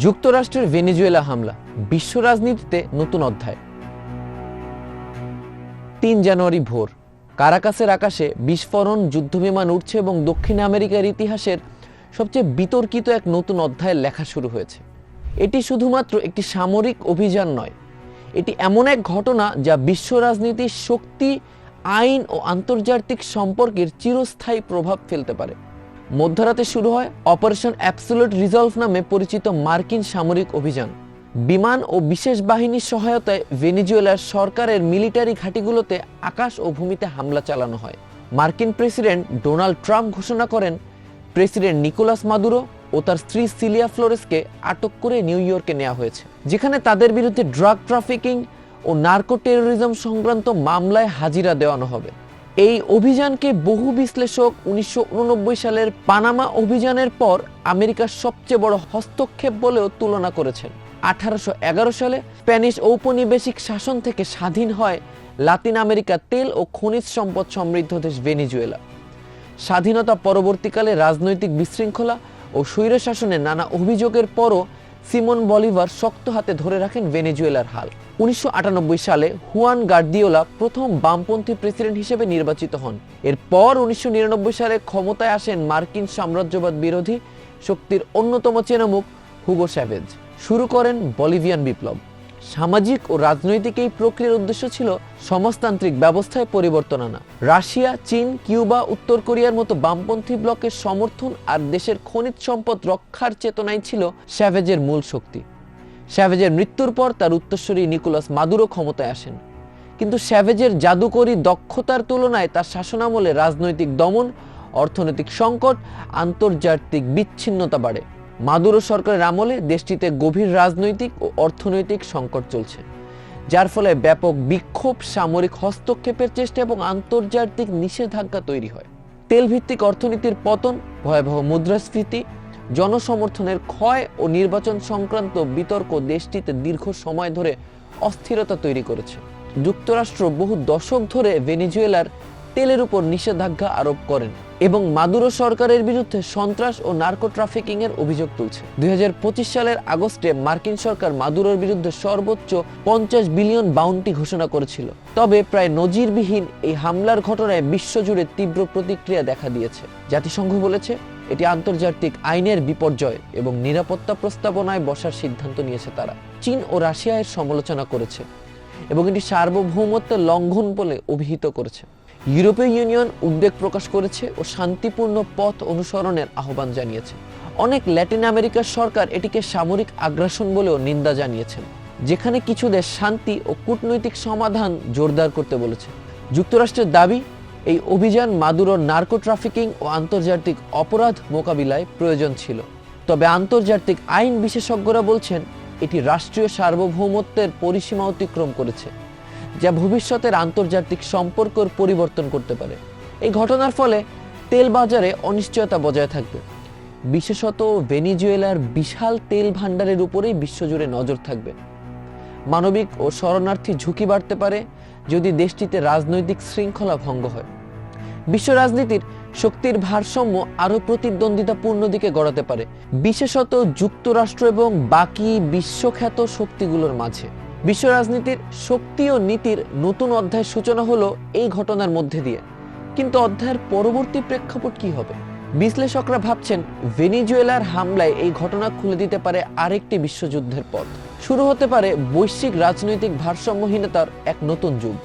যুক্তরাষ্ট্রের ভেনেজুয়েলা হামলা বিশ্ব রাজনীতিতে নতুন অধ্যায়। ৩ জানুয়ারি ভোর কারাকাসের আকাশে বিস্ফোরণ, যুদ্ধবিমান উঠছে এবং দক্ষিণ আমেরিকার ইতিহাসের সবচেয়ে বিতর্কিত এক নতুন অধ্যায়ের লেখা শুরু হয়েছে। এটি শুধুমাত্র একটি সামরিক অভিযান নয়, এটি এমন এক ঘটনা যা বিশ্ব রাজনীতির শক্তি, আইন ও আন্তর্জাতিক সম্পর্কের চিরস্থায়ী প্রভাব ফেলতে পারে। মধ্যরাতে শুরু হয় অপারেশন অ্যাবসোলিউট রিজলভ নামে পরিচিত মার্কিন সামরিক অভিযান। বিমান ও বিশেষ বাহিনীর সহায়তায় ভেনেজুয়েলার সরকারের মিলিটারি ঘাঁটিগুলোতে আকাশ ও ভূমিতে হামলা চালানো হয়। মার্কিন প্রেসিডেন্ট ডোনাল্ড ট্রাম্প ঘোষণা করেন প্রেসিডেন্ট নিকোলাস মাদুরো ও তার স্ত্রী সিলিয়া ফ্লোরেসকে আটক করে নিউ ইয়র্কে নেওয়া হয়েছে, যেখানে তাদের বিরুদ্ধে ড্রাগ ট্রাফিকিং ও নার্কো টেরোরিজম সংক্রান্ত মামলায় হাজিরা দেওয়ানো হবে। এই অভিযানকে বহু বিশ্লেষক 1989 সালের পানামা অভিযানের পর আমেরিকার সবচেয়ে বড় হস্তক্ষেপ বলেও তুলনা করেছেন। 1811 সালে স্প্যানিশ ঔপনিবেশিক শাসন থেকে স্বাধীন হয় লাতিন আমেরিকার তেল ও খনিজ সম্পদ সমৃদ্ধ দেশ ভেনেজুয়েলা। স্বাধীনতা পরবর্তীকালে রাজনৈতিক বিশৃঙ্খলা ও স্বৈরশাসনের নানা অভিযোগের পরও সিমন বলিভার শক্ত হাতে ধরে রাখেন ভেনেজুয়েলার হাল। 1998 সালে হুয়ান গার্দিওলা প্রথম বামপন্থী প্রেসিডেন্ট হিসেবে নির্বাচিত হন। এরপর 1999 সালে ক্ষমতায় আসেন মার্কিন সাম্রাজ্যবাদ বিরোধী শক্তির অন্যতম চেনামুখ হুগো চ্যাভেজ। শুরু করেন বলিভিয়ান বিপ্লব। সামাজিক ও রাজনৈতিক এই প্রক্রিয়ার উদ্দেশ্য ছিল সমাজতান্ত্রিক ব্যবস্থায় পরিবর্তন আনা। রাশিয়া, চীন, কিউবা, উত্তর কোরিয়ার মতো বামপন্থী ব্লকের সমর্থন আর দেশের খনিজ সম্পদ রক্ষার চেতনাই ছিল চ্যাভেজের মূল শক্তি। চ্যাভেজের মৃত্যুর পর তার উত্তরসূরি নিকোলাস মাদুরো ক্ষমতায় আসেন, কিন্তু চ্যাভেজের জাদুকরী দক্ষতার তুলনায় তার শাসনামলে রাজনৈতিক দমন, অর্থনৈতিক সংকট, আন্তর্জাতিক বিচ্ছিন্নতা বাড়ে। মাদুরো সরকারের আমলে দেশটিতে গভীর রাজনৈতিক ও অর্থনৈতিক সংকট চলছে, যার ফলে ব্যাপক বিক্ষোভ, সামরিক হস্তক্ষেপের চেষ্টা এবং আন্তর্জাতিক নিষেধাজ্ঞা তৈরি হয়। তেলভিত্তিক অর্থনীতির পতন, ভয়াবহ মুদ্রাস্ফীতি, জনসমর্থনের ক্ষয় ও নির্বাচন সংক্রান্ত বিতর্ক দেশটিতে দীর্ঘ সময় ধরে অস্থিরতা তৈরি করেছে। যুক্তরাষ্ট্র বহু দশক ধরে ভেনেজুয়েলার তেলের উপর নিষেধাজ্ঞা আরোপ করেন এবং মাদুরো সরকারের বিরুদ্ধে সন্ত্রাস ও নার্কো ট্রাফিকিং এর অভিযোগ তুলছে। 2025 সালের আগস্টে মার্কিন সরকার মাদুরোর বিরুদ্ধে সর্বোচ্চ 50 বিলিয়ন বাউন্টি ঘোষণা করেছিল। তবে প্রায় নজিরবিহীন এই হামলার ঘটনায় বিশ্বজুড়ে তীব্র প্রতিক্রিয়া দেখা দিয়েছে। জাতিসংঘ বলেছে এটি আন্তর্জাতিক আইনের বিপর্যয় এবং নিরাপত্তা প্রস্তাবনায় বসার সিদ্ধান্ত নিয়েছে তারা। চীন ও রাশিয়া এর সমালোচনা করেছে এবং এটি সার্বভৌমত্বের লঙ্ঘন বলে অভিহিত করেছে। ইউরোপীয় ইউনিয়ন উদ্বেগ প্রকাশ করেছে ও শান্তিপূর্ণ পথ অনুসরণের আহ্বান জানিয়েছে। অনেক ল্যাটিন আমেরিকার সরকার এটিকে সামরিক আগ্রাসন বলেও নিন্দা জানিয়েছেন, যেখানে কিছু দেশ শান্তি ও কূটনৈতিক সমাধান জোরদার করতে বলেছে। যুক্তরাষ্ট্রের দাবি এই অভিযান মাদুরোর নার্কো ট্রাফিকিং ও আন্তর্জাতিক অপরাধ মোকাবিলায় প্রয়োজন ছিল। তবে আন্তর্জাতিক আইন বিশেষজ্ঞরা বলছেন এটি রাষ্ট্রীয় সার্বভৌমত্বের পরিসীমা অতিক্রম করেছে, যা ভবিষ্যতের আন্তর্জাতিক সম্পর্কের পরিবর্তন করতে পারে। এই ঘটনার ফলে তেল বাজারে অনিশ্চয়তা বজায় থাকবে, বিশেষত ভেনেজুয়েলার বিশাল তেল ভাণ্ডারের উপরেই বিশ্বজুড়ে নজর থাকবে। মানবিক ও শরণার্থী ঝুঁকি বাড়তে পারে যদি দেশটিতে রাজনৈতিক শৃঙ্খলা ভঙ্গ হয়। বিশ্ব রাজনীতির শক্তির ভারসাম্য আরও প্রতিদ্বন্দ্বিতাপূর্ণ দিকে গড়াতে পারে, বিশেষত যুক্তরাষ্ট্র এবং বাকি বিশ্বখ্যাত শক্তিগুলোর মাঝে। বিশ্ব রাজনীতির শক্তি ও নীতির নতুন অধ্যায়ের সূচনা হলো এই ঘটনার মধ্যে দিয়ে, কিন্তু অধ্যায়ের পরবর্তী প্রেক্ষাপট কি হবে? বিশ্লেষকরা ভাবছেন ভেনেজুয়েলার হামলায় এই ঘটনা খুলে দিতে পারে আরেকটি বিশ্বযুদ্ধের পথ। শুরু হতে পারে বৈশ্বিক রাজনৈতিক ভারসাম্যহীনতার এক নতুন যুগ।